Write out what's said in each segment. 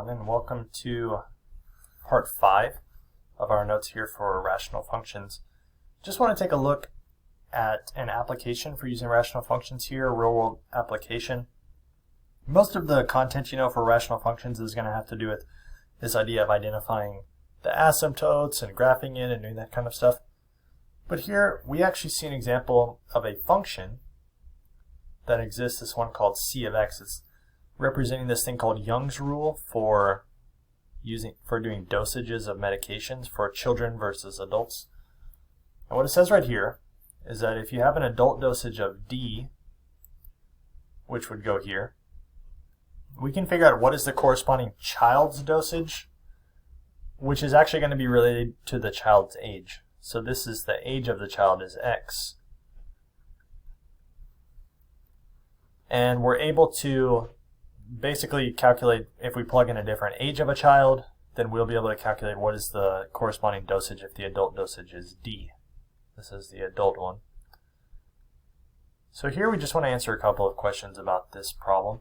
everyone, and welcome to part 5 of our notes here for rational functions. Just want to take a look at an application for using rational functions here, a real-world application. Most of the content for rational functions is going to have to do with this idea of identifying the asymptotes and graphing it and doing that kind of stuff. But here we actually see an example of a function that exists, this one called c of x. It's representing this thing called Young's rule for doing dosages of medications for children versus adults. And what it says right here is that if you have an adult dosage of D, which would go here, we can figure out what is the corresponding child's dosage, which is actually going to be related to the child's age. So this is the age of the child is X. And we're able to basically calculate, if we plug in a different age of a child, then we'll be able to calculate what is the corresponding dosage if the adult dosage is D. This is the adult one. So here we just want to answer a couple of questions about this problem.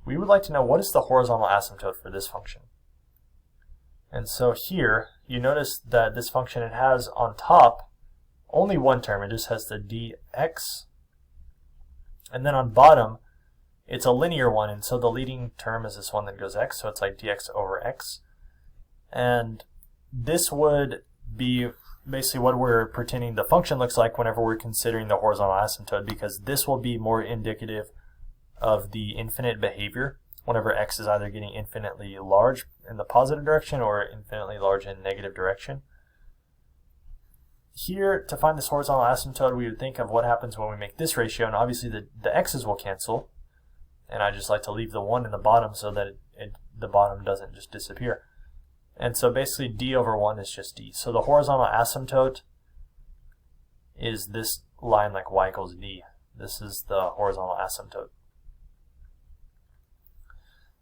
We would like to know what is the horizontal asymptote for this function. And so here you notice that this function, it has on top only one term. It just has the dx, and then on bottom it's a linear one, and so the leading term is this one that goes x, so it's like dx over x. And this would be basically what we're pretending the function looks like whenever we're considering the horizontal asymptote, because this will be more indicative of the infinite behavior whenever x is either getting infinitely large in the positive direction or infinitely large in negative direction. Here, to find this horizontal asymptote, we would think of what happens when we make this ratio, and obviously the x's will cancel, and I just like to leave the 1 in the bottom so that the bottom doesn't just disappear. And so basically d over 1 is just d. So the horizontal asymptote is this line like y equals d. This is the horizontal asymptote.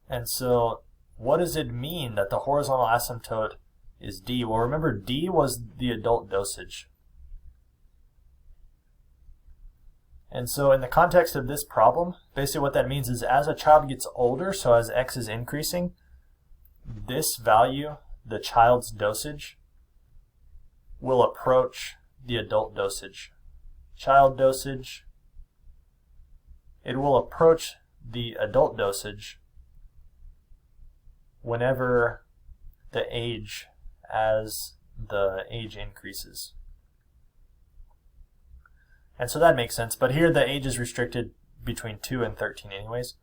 And so what does it mean that the horizontal asymptote is d? Well, remember, d was the adult dosage. And so in the context of this problem, basically what that means is as a child gets older, so as x is increasing, this value, the child's dosage, will approach the adult dosage. Child dosage, it will approach the adult dosage whenever the age, as the age increases. And so that makes sense, but here the age is restricted between 2 and 13 anyways,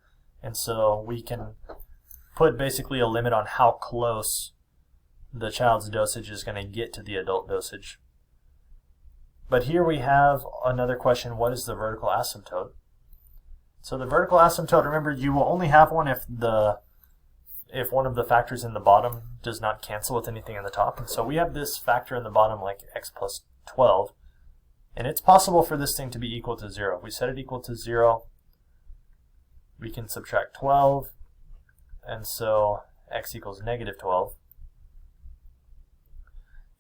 and so we can put basically a limit on how close the child's dosage is going to get to the adult dosage. But here we have another question: what is the vertical asymptote? So the vertical asymptote, remember, you will only have one if one of the factors in the bottom does not cancel with anything in the top. And so we have this factor in the bottom like x plus 12, and it's possible for this thing to be equal to 0. If we set it equal to 0, we can subtract 12, and so x equals negative 12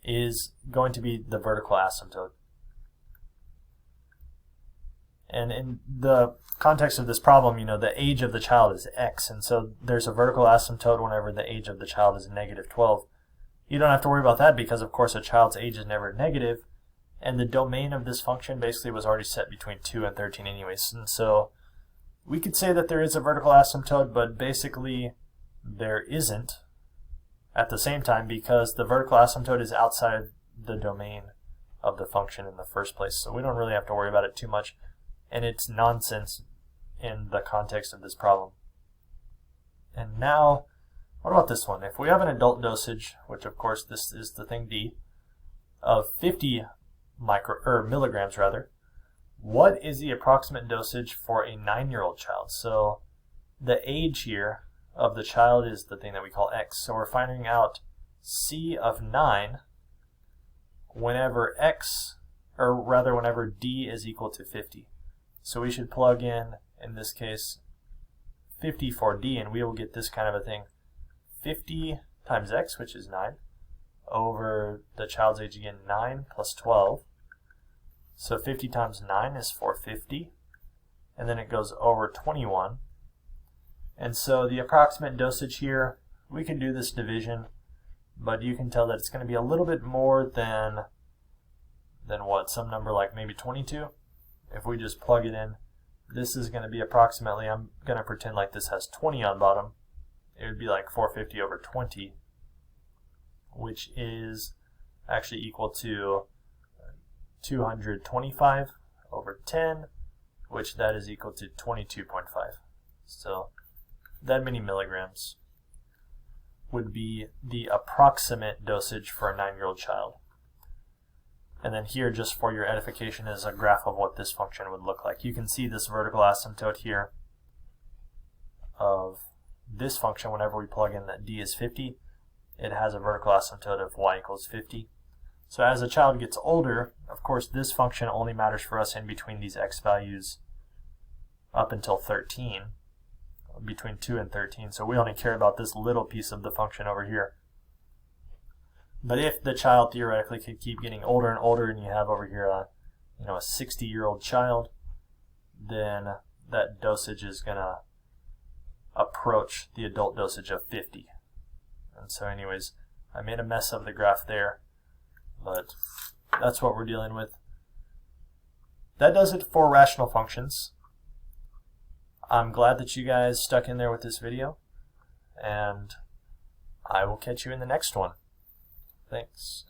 is going to be the vertical asymptote. And in the context of this problem, the age of the child is x, and so there's a vertical asymptote whenever the age of the child is negative 12. You don't have to worry about that because, of course, a child's age is never negative, and the domain of this function basically was already set between 2 and 13 anyways. And so we could say that there is a vertical asymptote, but basically there isn't at the same time, because the vertical asymptote is outside the domain of the function in the first place. So we don't really have to worry about it too much, and it's nonsense in the context of this problem. And now, what about this one? If we have an adult dosage, which of course this is the thing D, of 50 milligrams rather, what is the approximate dosage for a 9-year-old child? So the age here of the child is the thing that we call x. So we're finding out c of 9 whenever whenever d is equal to 50. So we should plug in this case, 50 for d, and we will get this kind of a thing. 50 times x, which is 9, over the child's age again, 9 plus 12. So 50 times 9 is 450, and then it goes over 21, And so the approximate dosage here, we can do this division, but you can tell that it's going to be a little bit more than what, some number like maybe 22. If we just plug it in, this is going to be approximately, I'm going to pretend like this has 20 on bottom. It would be like 450 over 20, which is actually equal to 225 over 10, which that is equal to 22.5. So that many milligrams would be the approximate dosage for a 9-year-old child. And then here, just for your edification, is a graph of what this function would look like. You can see this vertical asymptote here of this function. Whenever we plug in that d is 50, it has a vertical asymptote of y equals 50. So as a child gets older, of course, this function only matters for us in between these x values up until 13, between 2 and 13. So we only care about this little piece of the function over here. But if the child theoretically could keep getting older and older, and you have over here a 60-year-old child, then that dosage is going to approach the adult dosage of 50. And so anyways, I made a mess of the graph there, but that's what we're dealing with. That does it for rational functions. I'm glad that you guys stuck in there with this video, and I will catch you in the next one. Thanks.